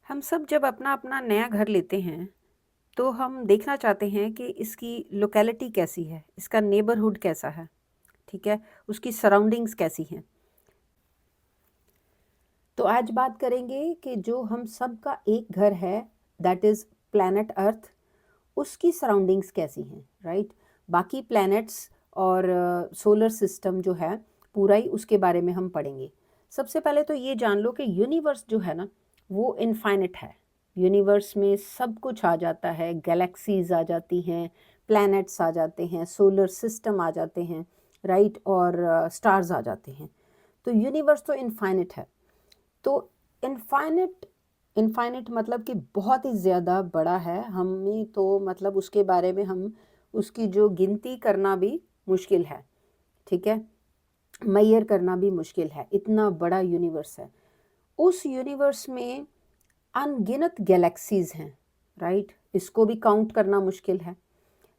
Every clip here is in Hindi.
हम सब जब अपना अपना नया घर लेते हैं तो हम देखना चाहते हैं कि इसकी लोकेलिटी कैसी है, इसका नेबरहुड कैसा है, ठीक है, उसकी सराउंडिंग्स कैसी हैं। तो आज बात करेंगे कि जो हम सब का एक घर है, दैट इज़ प्लैनेट अर्थ, उसकी सराउंडिंग्स कैसी हैं, राइट। बाकी प्लैनेट्स और सोलर सिस्टम जो है पूरा ही उसके बारे में हम पढ़ेंगे। सबसे पहले तो ये जान लो कि यूनिवर्स जो है ना वो इनफाइनिट है। यूनिवर्स में सब कुछ आ जाता है, गैलेक्सीज आ जाती हैं, प्लैनेट्स आ जाते हैं, सोलर सिस्टम आ जाते हैं, राइट, और स्टार्स आ जाते हैं। तो यूनिवर्स तो इनफाइनिट है। तो इनफाइनिट इनफाइनिट मतलब कि बहुत ही ज़्यादा बड़ा है। हमें तो मतलब उसके बारे में हम उसकी जो गिनती करना भी मुश्किल है, ठीक है, मेजर करना भी मुश्किल है, इतना बड़ा यूनिवर्स है। उस यूनिवर्स में अनगिनत गैलेक्सीज हैं, राइट, इसको भी काउंट करना मुश्किल है।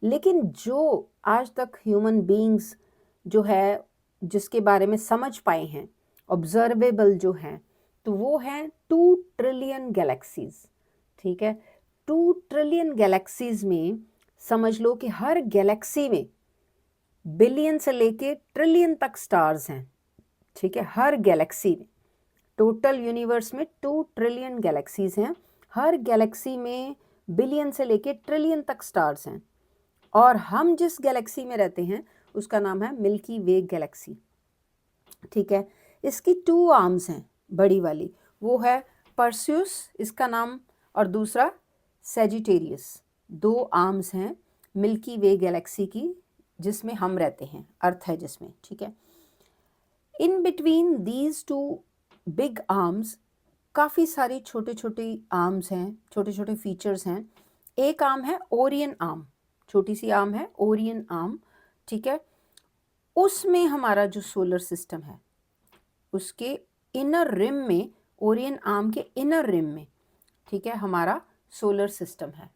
लेकिन जो आज तक ह्यूमन बीइंग्स जो है जिसके बारे में समझ पाए हैं, ऑब्जर्वेबल जो हैं, तो वो हैं 2 ट्रिलियन गैलेक्सीज, ठीक है। 2 ट्रिलियन गैलेक्सीज में समझ लो कि हर गैलेक्सी में बिलियन से लेके ट्रिलियन तक स्टार्स हैं, ठीक है, हर गैलेक्सी में। टोटल यूनिवर्स में 2 ट्रिलियन गैलेक्सीज हैं, हर गैलेक्सी में बिलियन से लेके ट्रिलियन तक स्टार्स हैं। और हम जिस गैलेक्सी में रहते हैं उसका नाम है मिल्की वे गैलेक्सी, ठीक है। इसकी 2 आर्म्स हैं, बड़ी वाली वो है परस्यूस, इसका नाम, और दूसरा सेजिटेरियस। 2 आर्म्स हैं मिल्की वे गैलेक्सी की, जिसमें हम रहते हैं, अर्थ है जिसमें, ठीक है। In between these 2 big arms काफ़ी सारी छोटे छोटे आर्म्स हैं, छोटे छोटे फीचर्स हैं। एक आर्म है ओरियन आर्म, छोटी सी आर्म है ओरियन आर्म, ठीक है। उसमें हमारा जो सोलर सिस्टम है उसके इनर रिम में, ओरियन आर्म के इनर रिम में, ठीक है, हमारा सोलर सिस्टम है।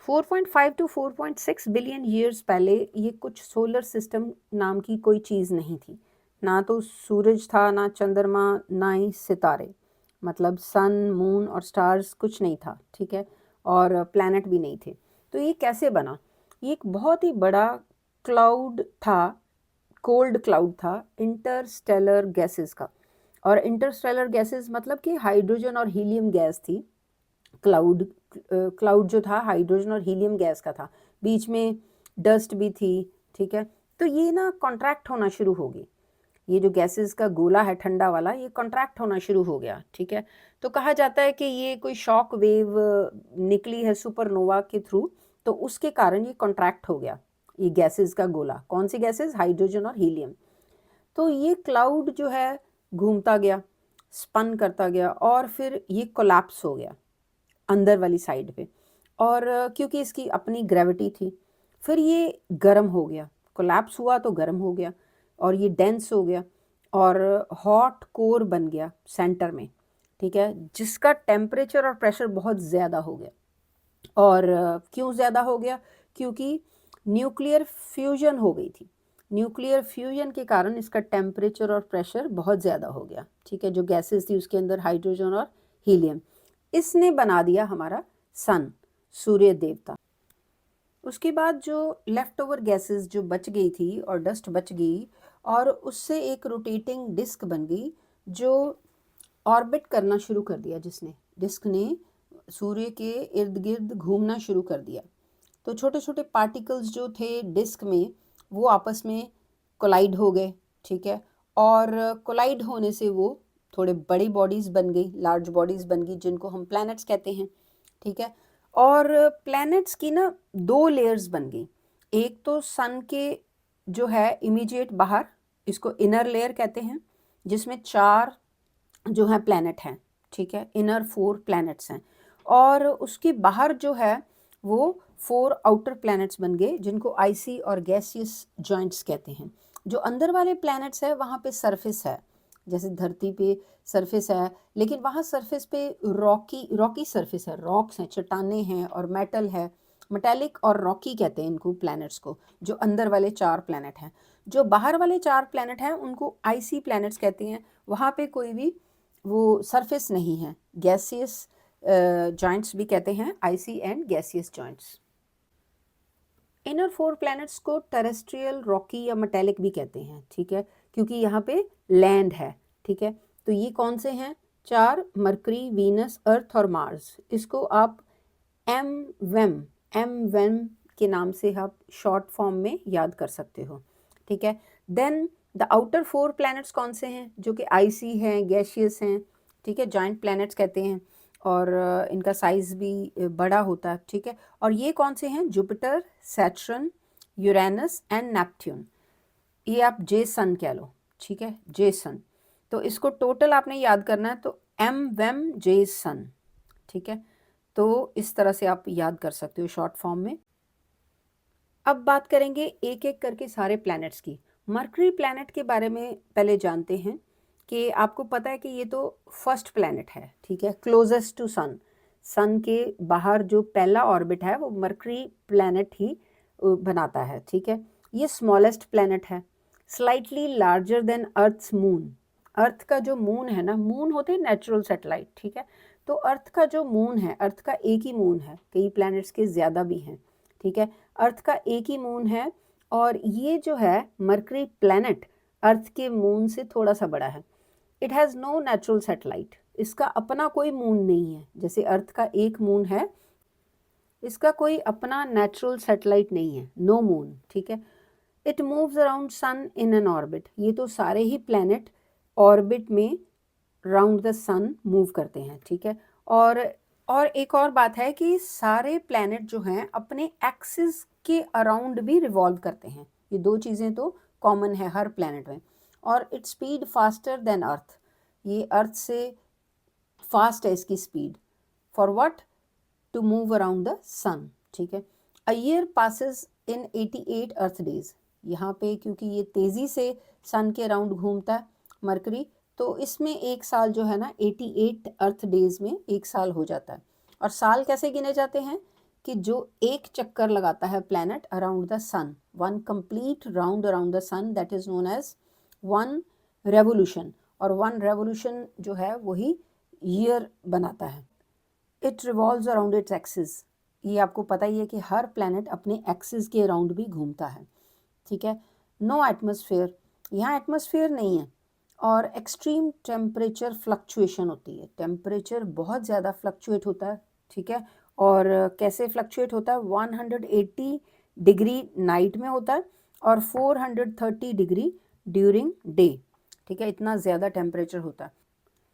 4.5 टू 4.6 बिलियन ईयर्स पहले ये कुछ सोलर सिस्टम नाम की कोई चीज़ नहीं थी। ना तो सूरज था, ना चंद्रमा, ना ही सितारे, मतलब सन, मून और स्टार्स कुछ नहीं था, ठीक है, और प्लैनेट भी नहीं थे। तो ये कैसे बना? ये एक बहुत ही बड़ा क्लाउड था, कोल्ड क्लाउड था, इंटरस्टेलर गैसेस का। और इंटरस्टेलर गैसेस मतलब कि हाइड्रोजन और हीलियम गैस थी। क्लाउड जो था हाइड्रोजन और हीलियम गैस का था, बीच में डस्ट भी थी, ठीक है। तो ये ना कॉन्ट्रैक्ट होना शुरू होगी, ये जो गैसेस का गोला है ठंडा वाला, ये कॉन्ट्रैक्ट होना शुरू हो गया, ठीक है। तो कहा जाता है कि ये कोई शॉक वेव निकली है सुपरनोवा के थ्रू, तो उसके कारण ये कॉन्ट्रैक्ट हो गया, ये गैसेस का गोला। कौन सी गैसेस? हाइड्रोजन और हीलियम। तो ये क्लाउड जो है घूमता गया, स्पन करता गया, और फिर ये कोलैप्स हो गया अंदर वाली साइड पे। और क्योंकि इसकी अपनी ग्रेविटी थी, फिर ये गर्म हो गया, कोलैप्स हुआ तो गर्म हो गया, और ये डेंस हो गया, और हॉट कोर बन गया सेंटर में, ठीक है, जिसका टेम्परेचर और प्रेशर बहुत ज़्यादा हो गया। और क्यों ज़्यादा हो गया? क्योंकि न्यूक्लियर फ्यूजन हो गई थी। न्यूक्लियर फ्यूजन के कारण इसका टेम्परेचर और प्रेशर बहुत ज़्यादा हो गया, ठीक है। जो गैसेस थी उसके अंदर हाइड्रोजन और हीलियम, इसने बना दिया हमारा सन, सूर्य देवता। उसके बाद जो लेफ्ट ओवर गैसेस जो बच गई थी और डस्ट बच गई, और उससे एक रोटेटिंग डिस्क बन गई जो ऑर्बिट करना शुरू कर दिया, जिसने डिस्क ने सूर्य के इर्द गिर्द घूमना शुरू कर दिया। तो छोटे छोटे पार्टिकल्स जो थे डिस्क में वो आपस में कोलाइड हो गए, ठीक है। और कोलाइड होने से वो थोड़े बड़ी बॉडीज़ बन गई, लार्ज बॉडीज़ बन गई, जिनको हम प्लैनेट्स कहते हैं, ठीक है। और प्लैनेट्स की ना 2 लेयर्स बन गई। एक तो सन के जो है इमीडिएट बाहर, इसको इनर लेयर कहते हैं, जिसमें 4 जो है प्लैनेट हैं, ठीक है, इनर 4 प्लैनेट्स हैं। और उसके बाहर जो है वो 4 आउटर प्लैनेट्स बन गए, जिनको आइसी और गैसियस जॉइंट्स कहते हैं। जो अंदर वाले प्लैनेट्स है वहाँ पे सरफेस है, जैसे धरती पे सरफेस है, लेकिन वहाँ सरफेस पे रॉकी रॉकी सरफेस है, रॉक्स हैं, चट्टाने हैं, और मेटल है, मेटेलिक और रॉकी कहते हैं इनको प्लैनेट्स को, जो अंदर वाले 4 प्लैनेट हैं। जो बाहर वाले 4 प्लैनेट हैं उनको आइसी प्लैनेट्स कहते हैं। वहाँ पे कोई भी वो सरफेस नहीं है। गैसियस जॉइंट्स भी कहते हैं, icy and gaseous giants. Inner 4 planets को टेरेस्ट्रियल, रॉकी या मेटेलिक भी कहते हैं, ठीक है, क्योंकि यहाँ पे लैंड है, ठीक है। तो ये कौन से हैं? 4, मरकरी, वीनस, अर्थ और मार्स। इसको आप एम वेम के नाम से आप शॉर्ट फॉर्म में याद कर सकते हो, ठीक है। देन द आउटर 4 प्लैनेट्स कौन से हैं? जो कि आइसी हैं, गैशियस हैं, ठीक है, जॉइंट प्लैनेट्स कहते हैं, और इनका साइज़ भी बड़ा होता है, ठीक है। और ये कौन से हैं? Jupiter, Saturn, Uranus and Neptune. ये आप जे सन कह लो, ठीक है, जे सन। तो इसको टोटल आपने याद करना है, तो एम वेम जे सन, ठीक है। तो इस तरह से आप याद कर सकते हो शॉर्ट फॉर्म में। अब बात करेंगे एक एक करके सारे प्लैनेट्स की। मरकरी प्लैनेट के बारे में पहले जानते हैं कि आपको पता है कि ये तो फर्स्ट प्लैनेट है, ठीक है, क्लोजेस्ट टू सन। सन के बाहर जो पहला ऑर्बिट है वो मरकरी प्लैनेट ही बनाता है, ठीक है। ये स्मॉलेस्ट प्लैनेट है, slightly larger than Earth's moon. Earth का जो मून है ना, मून होते हैं नेचुरल सैटेलाइट, ठीक है। तो अर्थ का जो मून है, अर्थ का एक ही मून है, कई प्लैनेट्स के ज़्यादा भी हैं, ठीक है। अर्थ का एक ही मून है, और ये जो है मरकरी प्लैनेट अर्थ के मून से थोड़ा सा बड़ा है। It has no natural satellite, इसका अपना कोई मून नहीं है। जैसे अर्थ का एक मून है, इसका कोई अपना नेचुरल सैटेलाइट नहीं है, नो मून, ठीक है। It moves around sun in an orbit. ये तो सारे ही प्लैनेट ऑर्बिट में राउंड द सन मूव करते हैं, ठीक है। और एक और बात है कि सारे प्लैनेट जो हैं अपने एक्सिस के अराउंड भी रिवॉल्व करते हैं। ये दो चीज़ें तो कॉमन है हर प्लैनेट में। और its speed faster than earth, ये अर्थ से फास्ट है इसकी speed. For what? To move around the sun, ठीक है। A year passes in 88 earth days. यहाँ पे क्योंकि ये तेज़ी से सन के अराउंड घूमता है मरकरी, तो इसमें एक साल जो है ना 88 अर्थ डेज में एक साल हो जाता है। और साल कैसे गिने जाते हैं? कि जो एक चक्कर लगाता है planet around the sun, one complete round around the sun, that is known as one revolution. और वन रेवोल्यूशन जो है वही ईयर बनाता है। It revolves around its axis. ये आपको पता ही है कि हर प्लैनेट अपने एक्सिस के अराउंड भी घूमता है, ठीक है। नो एटमॉस्फेयर, यहाँ एटमॉस्फेयर नहीं है। और एक्सट्रीम टेम्परेचर फ्लक्चुएशन होती है, टेम्परेचर बहुत ज़्यादा फ्लक्चुएट होता है, ठीक है। और कैसे फ्लक्चुएट होता है? 180 डिग्री नाइट में होता है और 430 डिग्री ड्यूरिंग डे, ठीक है, इतना ज़्यादा टेम्परेचर होता है।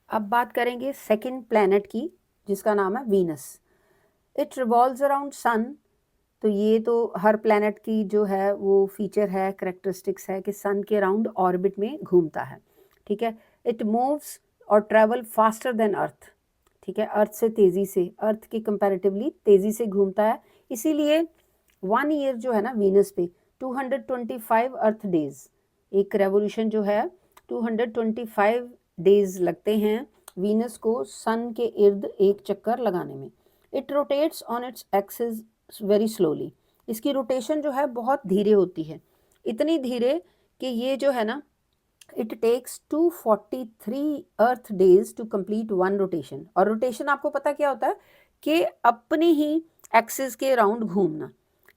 अब बात करेंगे सेकंड प्लैनेट की, जिसका नाम है Venus. It revolves around sun. तो ये तो हर प्लैनेट की जो है वो फीचर है, करेक्टरिस्टिक्स है कि सन के अराउंड ऑर्बिट में घूमता है, ठीक है। इट मूव्स और ट्रैवल फास्टर देन अर्थ, ठीक है, अर्थ से तेज़ी से, अर्थ के कंपैरेटिवली तेज़ी से घूमता है। इसीलिए 1 ईयर जो है ना वीनस पे 225 अर्थ डेज, एक रेवोल्यूशन जो है 225 डेज लगते हैं वीनस को सन के इर्द एक चक्कर लगाने में। It rotates on its axis very slowly. इसकी रोटेशन जो है बहुत धीरे होती है, इतनी धीरे कि ये जो है ना, it takes 243 earth days to complete one rotation. और रोटेशन आपको पता क्या होता है? कि अपनी ही एक्सिस के अराउंड घूमना।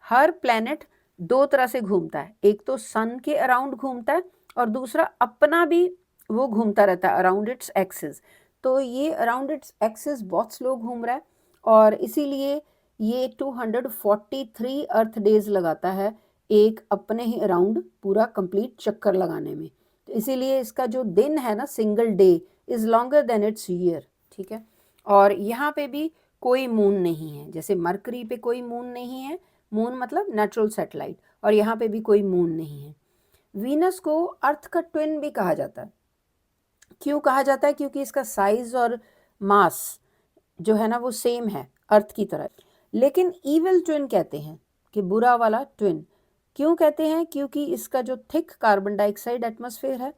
हर प्लैनेट दो तरह से घूमता है, एक तो सन के अराउंड घूमता है और दूसरा अपना भी वो घूमता रहता है अराउंड इट्स एक्सिस। तो ये अराउंड इट्स एक्सिस बहुत स्लो घूम रहा है, और इसीलिए ये 243 अर्थ डेज लगाता है एक अपने ही अराउंड पूरा कंप्लीट चक्कर लगाने में। तो इसीलिए इसका जो दिन है ना, single day is longer than it's year, ठीक है। और यहाँ पे भी कोई मून नहीं है, जैसे मरकरी पे कोई मून नहीं है, मून मतलब नेचुरल सैटेलाइट, और यहाँ पे भी कोई मून नहीं है। वीनस को अर्थ का ट्विन भी कहा जाता है। क्यों कहा जाता है? क्योंकि इसका साइज और मास जो है ना वो सेम है अर्थ की तरह। लेकिन ईवल ट्विन कहते हैं, कि बुरा वाला ट्विन। क्यों कहते हैं? क्योंकि इसका जो थिक कार्बन डाइऑक्साइड एटमॉस्फेयर है,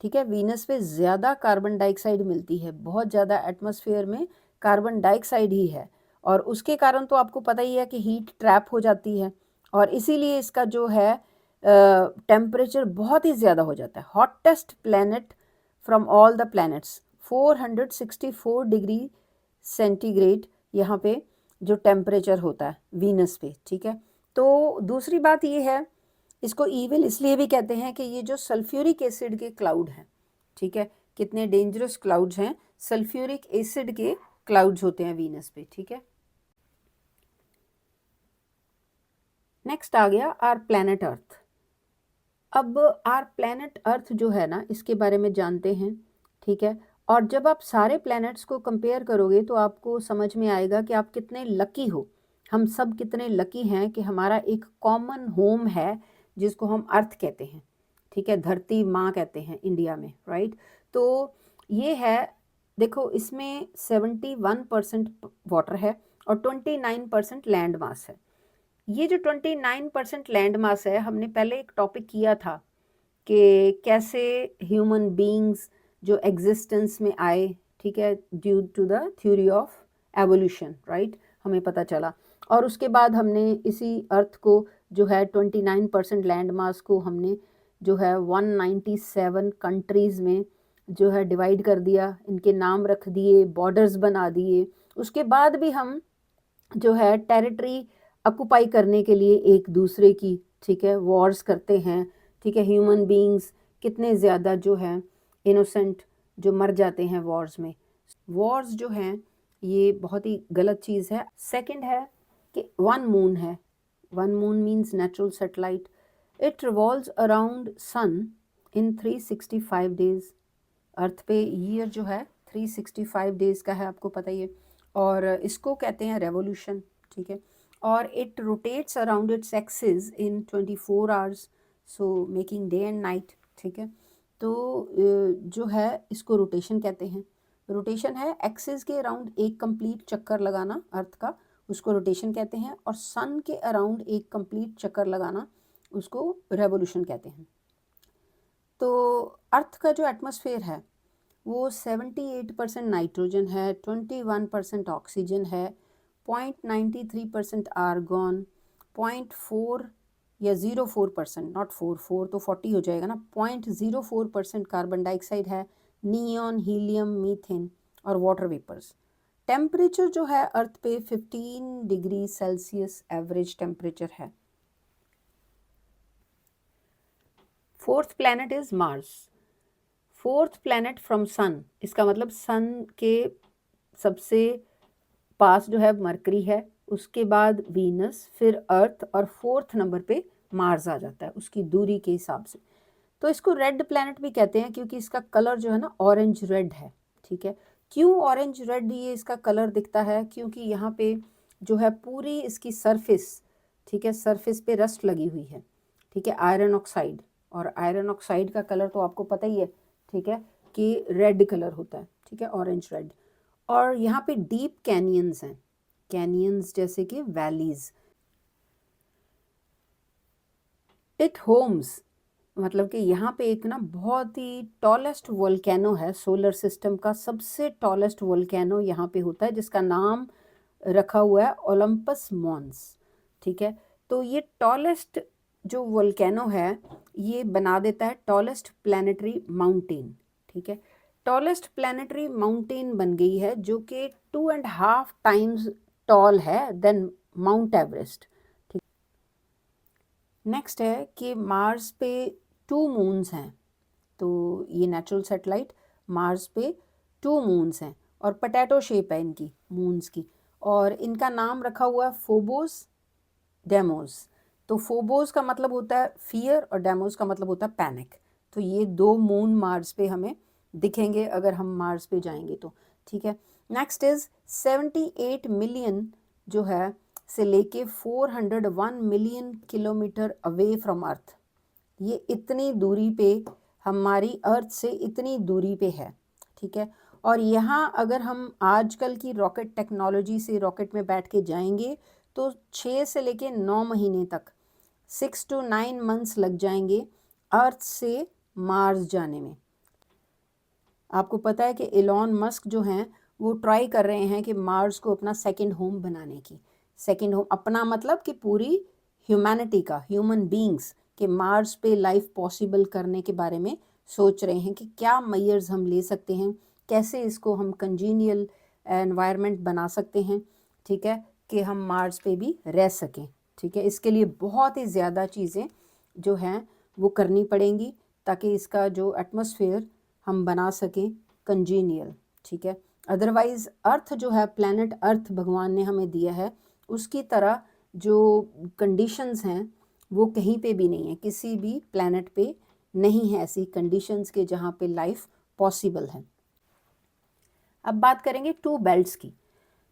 ठीक है, वीनस पे ज़्यादा कार्बन डाइऑक्साइड मिलती है, बहुत ज़्यादा एटमॉस्फेयर में कार्बन डाइऑक्साइड ही है, और उसके कारण तो आपको पता ही है कि हीट ट्रैप हो जाती है, और इसीलिए इसका जो है टेम्परेचर बहुत ही ज़्यादा हो जाता है। Hottest planet from all the planets 464 degree centigrade यहाँ पे जो टेम्परेचर होता है वीनस पे, ठीक है। तो दूसरी बात ये है, इसको ईविल इसलिए भी कहते हैं कि ये जो सल्फ्यूरिक एसिड के क्लाउड हैं, ठीक है, कितने डेंजरस क्लाउड्स हैं, सल्फ्यूरिक एसिड के क्लाउड्स होते हैं वीनस पे, ठीक है। नेक्स्ट आ गया आर प्लैनेट अर्थ। अब आर प्लैनेट अर्थ जो है ना, इसके बारे में जानते हैं, ठीक है। और जब आप सारे प्लैनेट्स को कंपेयर करोगे तो आपको समझ में आएगा कि आप कितने लकी हो, हम सब कितने लकी हैं कि हमारा एक कॉमन होम है जिसको हम अर्थ कहते हैं, ठीक है, धरती माँ कहते हैं इंडिया में, राइट। तो ये है, देखो इसमें 71% वाटर है और 29% लैंड मास है। ये जो 29% लैंड मास है, हमने पहले एक टॉपिक किया था कि कैसे ह्यूमन बीइंग्स जो एग्जिस्टेंस में आए, ठीक है, due to the theory of evolution, right, हमें पता चला। और उसके बाद हमने इसी अर्थ को जो है 29% लैंड मास को हमने जो है 197 कंट्रीज़ में जो है डिवाइड कर दिया, इनके नाम रख दिए, बॉर्डर्स बना दिए। उसके बाद भी हम जो है टेरिटरी ऑक्युपाई करने के लिए एक दूसरे की, ठीक है, वॉर्स करते हैं, ठीक है। ह्यूमन बीइंग्स कितने ज़्यादा जो हैं इनोसेंट जो मर जाते हैं वॉर्स में। वॉर्स जो हैं ये बहुत ही गलत चीज़ है। सेकंड है कि वन मून है, one moon means natural satellite, it revolves around sun in 365 days. Earth पे ईयर जो है 365 डेज का है, आपको पता ही है। और इसको कहते हैं रेवोल्यूशन, ठीक है। और it rotates around its axis in 24 hours, so making day and night, ठीक है। तो जो है इसको रोटेशन कहते हैं। रोटेशन है एक्सिस के अराउंड एक कंप्लीट चक्कर लगाना अर्थ का, उसको रोटेशन कहते हैं। और सन के अराउंड एक कंप्लीट चक्कर लगाना, उसको रेवोल्यूशन कहते हैं। तो अर्थ का जो एटमॉस्फेयर है वो 78% नाइट्रोजन है, 21% ऑक्सीजन है, 0.93% आर्गॉन, 0.4 या 0.4%, नॉट 4 तो 40 हो जाएगा ना, 0.04% कार्बन डाइऑक्साइड है, नियॉन, हीलियम, मीथेन और वाटर वेपर्स। टेम्परेचर जो है अर्थ पे 15 डिग्री सेल्सियस एवरेज टेम्परेचर है। Fourth planet is Mars, fourth planet from sun, इसका मतलब सन के सबसे पास जो है मरकरी है, उसके बाद वीनस, फिर अर्थ और फोर्थ नंबर पे मार्स आ जाता है उसकी दूरी के हिसाब से। तो इसको रेड प्लैनेट भी कहते हैं क्योंकि इसका कलर जो है ना ऑरेंज रेड है, ठीक है। क्यों ऑरेंज रेड ये इसका कलर दिखता है? क्योंकि यहाँ पे जो है पूरी इसकी सरफेस, ठीक है, सरफेस पे रस्ट लगी हुई है, ठीक है, आयरन ऑक्साइड। और आयरन ऑक्साइड का कलर तो आपको पता ही है, ठीक है, कि रेड कलर होता है, ठीक है, ऑरेंज रेड। और यहाँ पे डीप कैनियंस हैं, कैनियंस जैसे कि वैलीज। इट होम्स मतलब कि यहाँ पे एक ना बहुत ही टॉलेस्ट वोल्केनो है, सोलर सिस्टम का सबसे टॉलेस्ट वोल्केनो यहाँ पे होता है, जिसका नाम रखा हुआ है ओलंपस मॉन्स, ठीक है। तो ये टॉलेस्ट जो वोल्केनो है ये बना देता है टॉलेस्ट प्लैनेटरी माउंटेन, ठीक है। टॉलेस्ट प्लैनेटरी माउंटेन बन गई है जो कि 2.5 टाइम्स टॉल है देन माउंट एवरेस्ट, ठीक। नेक्स्ट है कि मार्स पे 2 मून्स हैं, तो ये नेचुरल सैटेलाइट मार्स पे 2 मून्स हैं और पोटैटो शेप है इनकी मून्स की, और इनका नाम रखा हुआ है फोबोस, डेमोस। तो फोबोस का मतलब होता है फियर और डेमोस का मतलब होता है पैनिक। तो ये 2 मून मार्स पे हमें दिखेंगे अगर हम मार्स पे जाएंगे तो, ठीक है। नेक्स्ट इज 78 मिलियन जो है से लेके 401 मिलियन किलोमीटर अवे फ्रॉम अर्थ, ये इतनी दूरी पे हमारी अर्थ से इतनी दूरी पे है, ठीक है। और यहाँ अगर हम आजकल की रॉकेट टेक्नोलॉजी से रॉकेट में बैठ के जाएंगे तो 6 से लेके 9 महीने तक 6 to 9 मंथ्स लग जाएंगे अर्थ से मार्स जाने में। आपको पता है कि एलॉन मस्क जो हैं वो ट्राई कर रहे हैं कि मार्स को अपना सेकंड होम बनाने की। सेकंड होम अपना मतलब कि पूरी ह्यूमैनिटी का, ह्यूमन बीइंग्स के मार्स पे लाइफ पॉसिबल करने के बारे में सोच रहे हैं कि क्या मेजर्स हम ले सकते हैं कैसे इसको हम कंजीनियल एनवायरनमेंट बना सकते हैं, ठीक है, कि हम मार्स पे भी रह सकें, ठीक है। इसके लिए बहुत ही ज़्यादा चीज़ें जो हैं वो करनी पड़ेंगी ताकि इसका जो एटमॉस्फेयर हम बना सकें कंजीनियल, ठीक है। अदरवाइज़ अर्थ जो है, प्लैनेट अर्थ भगवान ने हमें दिया है, उसकी तरह जो कंडीशंस हैं वो कहीं पे भी नहीं है, किसी भी प्लैनेट पे नहीं है ऐसी कंडीशंस के जहाँ पे लाइफ पॉसिबल है। अब बात करेंगे टू बेल्ट्स की।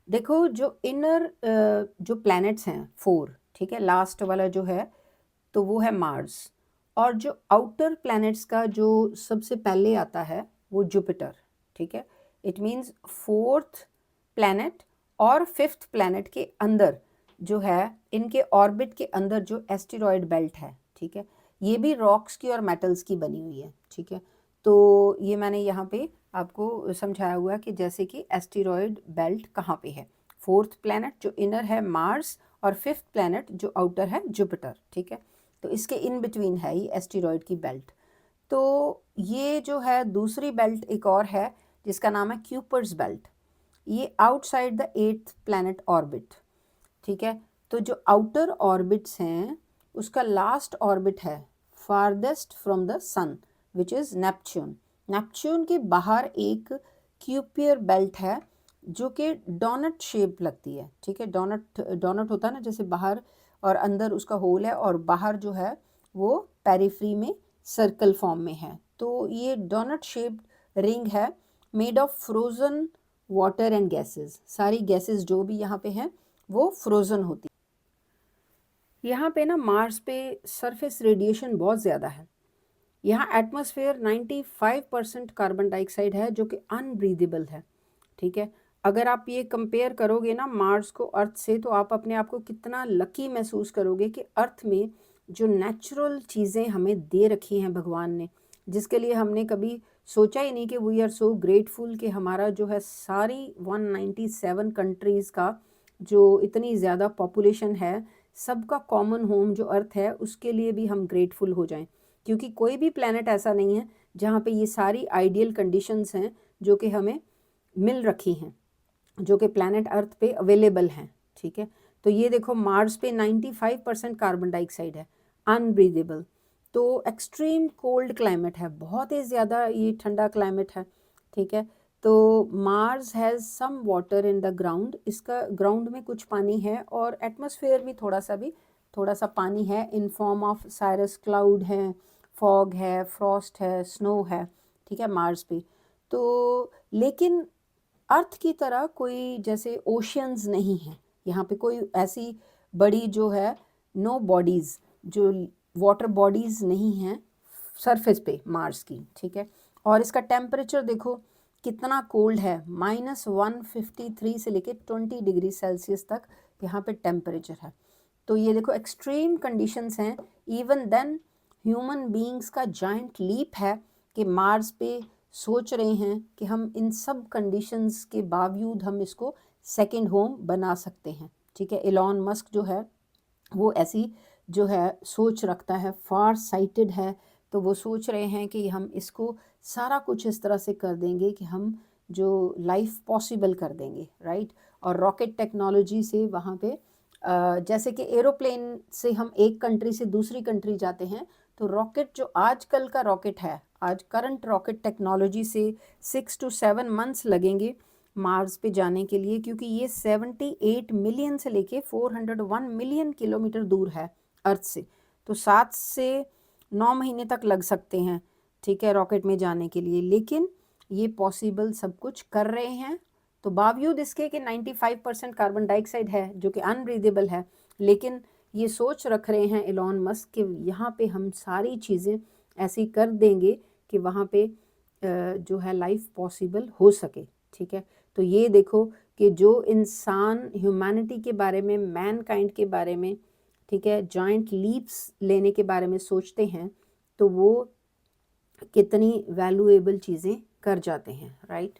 देखो जो इनर जो प्लैनेट्स हैं 4, ठीक है, लास्ट वाला जो है तो वो है मार्स, और जो आउटर प्लैनेट्स का जो सबसे पहले आता है वो जुपिटर, ठीक है। इट मीन्स 4th प्लैनेट और 5th प्लैनेट के अंदर जो है, इनके ऑर्बिट के अंदर जो एस्टेरॉयड बेल्ट है, ठीक है, ये भी रॉक्स की और मेटल्स की बनी हुई है, ठीक है। तो ये मैंने यहाँ पे आपको समझाया हुआ कि जैसे कि एस्टेरॉयड बेल्ट कहाँ पे है, 4th प्लैनेट जो इनर है मार्स और 5th प्लैनेट जो आउटर है जुपिटर, ठीक है। तो इसके इन बिटवीन है ये एस्टेरॉयड की बेल्ट। तो ये जो है दूसरी बेल्ट एक और है जिसका नाम है क्यूपर्स बेल्ट, ये outside the 8th planet orbit, ठीक है। तो जो आउटर ऑर्बिट्स हैं उसका लास्ट ऑर्बिट है farthest from the sun which is Neptune. Neptune के बाहर एक क्यूपियर बेल्ट है जो कि डोनट शेप लगती है, ठीक है। डोनट डोनट होता है ना, जैसे बाहर और अंदर उसका होल है और बाहर जो है वो पेरिफ्री में सर्कल फॉर्म में है। तो ये डोनट शेप्ड रिंग है made of frozen water and gases. सारी गैसेस जो भी यहाँ पे हैं वो फ्रोज़न होती है। यहाँ पे ना मार्स पे सरफेस रेडिएशन बहुत ज़्यादा है। यहाँ एटमॉस्फेयर 95% कार्बन डाइऑक्साइड है जो कि अनब्रीदेबल है, ठीक है। अगर आप ये कंपेयर करोगे ना मार्स को अर्थ से, तो आप अपने आप को कितना लकी महसूस करोगे कि अर्थ में जो नेचुरल चीज़ें हमें दे रखी हैं भगवान ने, जिसके लिए हमने कभी सोचा ही नहीं कि वी आर सो ग्रेटफुल कि हमारा जो है सारी 197 कंट्रीज़ का जो इतनी ज़्यादा पॉपुलेशन है, सबका कॉमन होम जो अर्थ है उसके लिए भी हम ग्रेटफुल हो जाएं, क्योंकि कोई भी प्लैनेट ऐसा नहीं है जहाँ पे ये सारी आइडियल कंडीशंस हैं जो कि हमें मिल रखी हैं, जो कि प्लैनेट अर्थ पे अवेलेबल हैं, ठीक है। तो ये देखो मार्स पे 95% कार्बन डाइऑक्साइड है, अनब्रीदेबल। तो एक्सट्रीम कोल्ड क्लाइमेट है, बहुत ही ज़्यादा ये ठंडा क्लाइमेट है, ठीक है। तो Mars has some water in the ground, इसका ग्राउंड में कुछ पानी है और एटमॉस्फेयर में थोड़ा सा पानी है in form of Cyrus cloud है, फॉग है, फ्रॉस्ट है, स्नो है, ठीक है, मार्स पे। तो लेकिन अर्थ की तरह कोई जैसे ओशियंस नहीं है यहाँ पे, कोई ऐसी बड़ी जो है नो बॉडीज़, जो वाटर बॉडीज़ नहीं हैं सरफेस पे मार्स की, ठीक है। और इसका टेम्परेचर देखो कितना कोल्ड है, -153 से लेके 20 डिग्री सेल्सियस तक यहाँ पे टेम्परेचर है। तो ये देखो एक्सट्रीम कंडीशंस हैं। इवन देन ह्यूमन बीइंग्स का जाइंट लीप है कि मार्स पे सोच रहे हैं कि हम इन सब कंडीशंस के बावजूद हम इसको सेकंड होम बना सकते हैं, ठीक है। एलॉन मस्क जो है वो ऐसी जो है सोच रखता है, फार साइटेड है, तो वो सोच रहे हैं कि हम इसको सारा कुछ इस तरह से कर देंगे कि हम जो लाइफ पॉसिबल कर देंगे, राइट। और रॉकेट टेक्नोलॉजी से वहाँ पे जैसे कि एरोप्लेन से हम एक कंट्री से दूसरी कंट्री जाते हैं, तो रॉकेट जो आजकल का रॉकेट है, आज करंट रॉकेट टेक्नोलॉजी से 6 to 7 मंथ्स लगेंगे मार्स पे जाने के लिए, क्योंकि ये 78 मिलियन से लेके 401 मिलियन किलोमीटर दूर है अर्थ से। तो 7 से 9 महीने तक लग सकते हैं, ठीक है, रॉकेट में जाने के लिए। लेकिन ये पॉसिबल सब कुछ कर रहे हैं, तो बावजूद इसके कि 95% कार्बन डाइऑक्साइड है जो कि अनब्रीदेबल है, लेकिन ये सोच रख रहे हैं एलॉन मस्क कि यहाँ पे हम सारी चीज़ें ऐसी कर देंगे कि वहाँ पे जो है लाइफ पॉसिबल हो सके, ठीक है। तो ये देखो कि जो इंसान ह्यूमैनिटी के बारे में, मैन काइंड के बारे में, ठीक है, जॉइंट लीप्स लेने के बारे में सोचते हैं, तो वो कितनी वैल्यूएबल चीज़ें कर जाते हैं, right.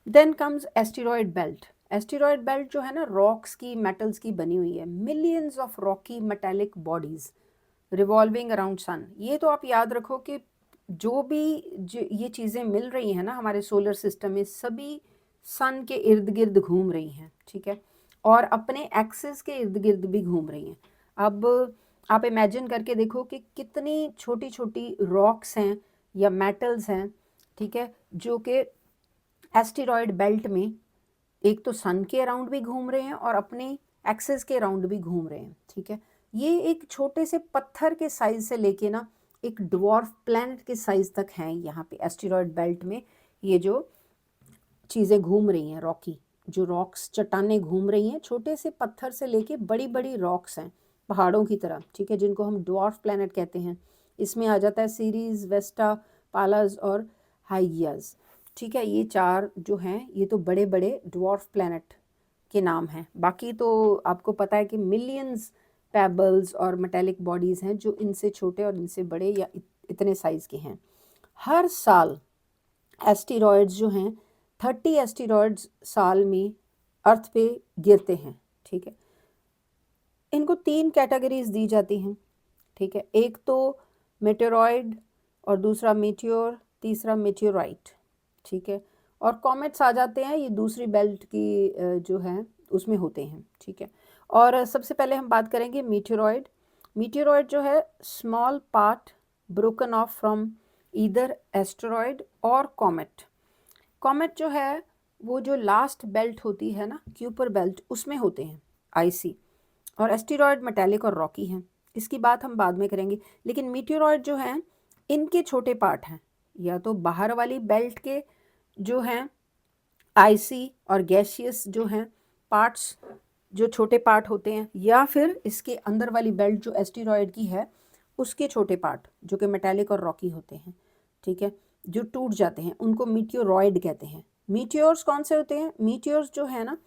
Then comes asteroid belt. Asteroid belt जो है ना रॉक्स की, मेटल्स की बनी हुई है, millions of rocky metallic bodies revolving around sun. ये तो आप याद रखो कि जो भी जो ये चीज़ें मिल रही हैं ना हमारे सोलर सिस्टम में, सभी सन के इर्द गिर्द घूम रही हैं, ठीक है, और अपने एक्सिस के इर्द गिर्द भी घूम रही हैं। अब आप इमेजिन करके देखो कि कितनी छोटी छोटी रॉक्स हैं या मेटल्स हैं, ठीक है, जो कि एस्टेरॉयड बेल्ट में एक तो सन के अराउंड भी घूम रहे हैं और अपने एक्सिस के अराउंड भी घूम रहे हैं, ठीक है। ये एक छोटे से पत्थर के साइज से लेके ना एक ड्वार्फ प्लैनेट के साइज तक हैं यहाँ पे एस्टेरॉयड बेल्ट में। ये जो चीज़ें घूम रही हैं, रॉकी जो रॉक्स चट्टानें घूम रही हैं, छोटे से पत्थर से लेके बड़ी बड़ी रॉक्स हैं पहाड़ों की तरह, ठीक है, जिनको हम ड्वार्फ प्लैनेट कहते हैं। इसमें आ जाता है सीरीज, वेस्टा, पालास और हाइगियाज, ठीक है। ये 4 जो हैं ये तो बड़े बड़े ड्वार्फ प्लैनेट के नाम हैं। बाकी तो आपको पता है कि मिलियंस पेबल्स और मेटेलिक बॉडीज़ हैं जो इनसे छोटे और इनसे बड़े या इतने साइज़ के हैं। हर साल एस्टेरॉयड्स जो हैं 30 एस्टेरॉयड्स साल में अर्थ पे गिरते हैं, ठीक है। इनको 3 कैटेगरीज दी जाती हैं, ठीक है। एक तो मेटेरॉयड और दूसरा मीटियोर, तीसरा मेटेओराइट, ठीक है। और कॉमेट्स आ जाते हैं, ये दूसरी बेल्ट की जो है उसमें होते हैं, ठीक है। और सबसे पहले हम बात करेंगे मीटेरॉयड। मीटेरॉयड जो है small part broken of from either asteroid और कॉमेट। कॉमेट जो है वो जो लास्ट बेल्ट होती है ना, क्यूपर बेल्ट, उसमें होते हैं आईसी, और एस्टेरॉयड मेटेलिक और रॉकी हैं। इसकी बात हम बाद में करेंगे। लेकिन मीटेरॉयड जो हैं इनके छोटे पार्ट हैं, या तो बाहर वाली बेल्ट के जो हैं आईसी और गैसियस जो हैं पार्ट्स, जो छोटे पार्ट होते हैं, या फिर इसके अंदर वाली बेल्ट जो एस्टेरॉयड की है उसके छोटे पार्ट जो कि मेटेलिक और रॉकी होते हैं, ठीक है, जो टूट जाते हैं, उनको मीटियोरॉयड कहते हैं। मीटियोर्स कौन से होते हैं? मीटियोर्स जो है ना,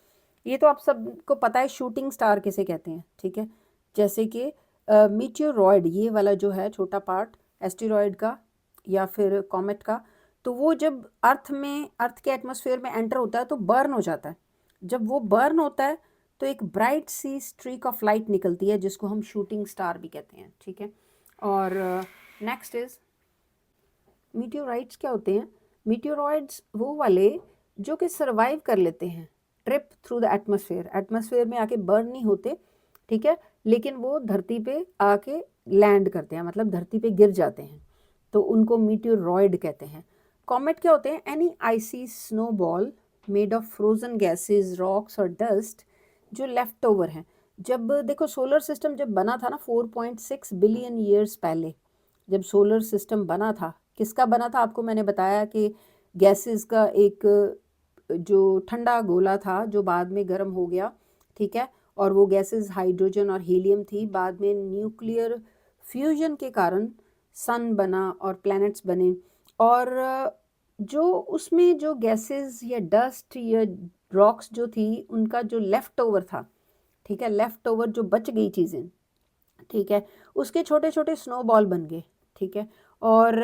ये तो आप सबको पता है शूटिंग स्टार किसे कहते हैं, ठीक है। जैसे कि मीटियोरॉयड ये वाला जो है छोटा पार्ट एस्टेरॉयड का या फिर कॉमेट का, तो वो जब अर्थ के एटमॉस्फेयर में एंटर होता है तो बर्न हो जाता है। जब वो बर्न होता है तो एक bright see streak of light निकलती है जिसको हम शूटिंग स्टार भी कहते हैं, ठीक है। और नेक्स्ट इज मीटियोराइट्स क्या होते हैं? मीटियोरॉइड्स वो वाले जो कि सर्वाइव कर लेते हैं ट्रिप थ्रू द एटमॉस्फेयर में आके बर्न नहीं होते, ठीक है, लेकिन वो धरती पे आके लैंड करते हैं, मतलब धरती पे गिर जाते हैं, तो उनको मीटियोरॉइड कहते हैं। कॉमेट क्या होते हैं? Any icy snowball made of frozen gases, rocks और डस्ट जो लेफ्ट ओवर हैं। जब देखो सोलर सिस्टम जब बना था ना 4.6 बिलियन ईयर्स पहले, जब सोलर सिस्टम बना था, किसका बना था? आपको मैंने बताया कि गैसेस का एक जो ठंडा गोला था जो बाद में गर्म हो गया, ठीक है, और वो गैसेस हाइड्रोजन और हीलियम थी। बाद में न्यूक्लियर फ्यूजन के कारण सन बना और प्लैनेट्स बने, और जो उसमें जो गैसेस या डस्ट या रॉक्स जो थी उनका जो लेफ़्ट ओवर था, ठीक है, लेफ़्ट ओवर जो बच गई चीज़ें, ठीक है, उसके छोटे छोटे स्नोबॉल बन गए, ठीक है। और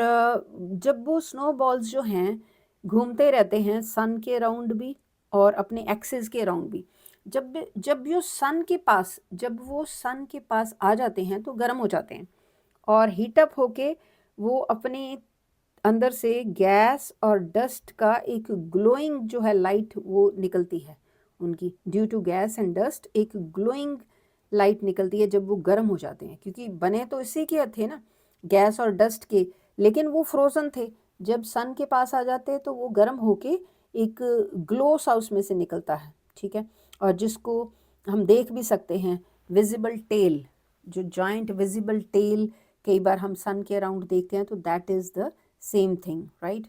जब वो स्नोबॉल्स जो हैं घूमते रहते हैं सन के अराउंड भी और अपने एक्सिस के अराउंड भी, जब वो सन के पास आ जाते हैं तो गर्म हो जाते हैं और हीटअप होके वो अपने अंदर से गैस और डस्ट का एक ग्लोइंग जो है लाइट वो निकलती है उनकी, due to gas and dust एक ग्लोइंग लाइट निकलती है जब वो गर्म हो जाते हैं, क्योंकि बने तो इसी के थे ना, गैस और डस्ट के, लेकिन वो फ्रोज़न थे। जब सन के पास आ जाते हैं तो वो गर्म होके एक ग्लो सा उसमें से निकलता है, ठीक है, और जिसको हम देख भी सकते हैं, विजिबल टेल, जो जॉइंट विजिबल टेल कई बार हम सन के अराउंड देखते हैं, तो that is the same thing, right.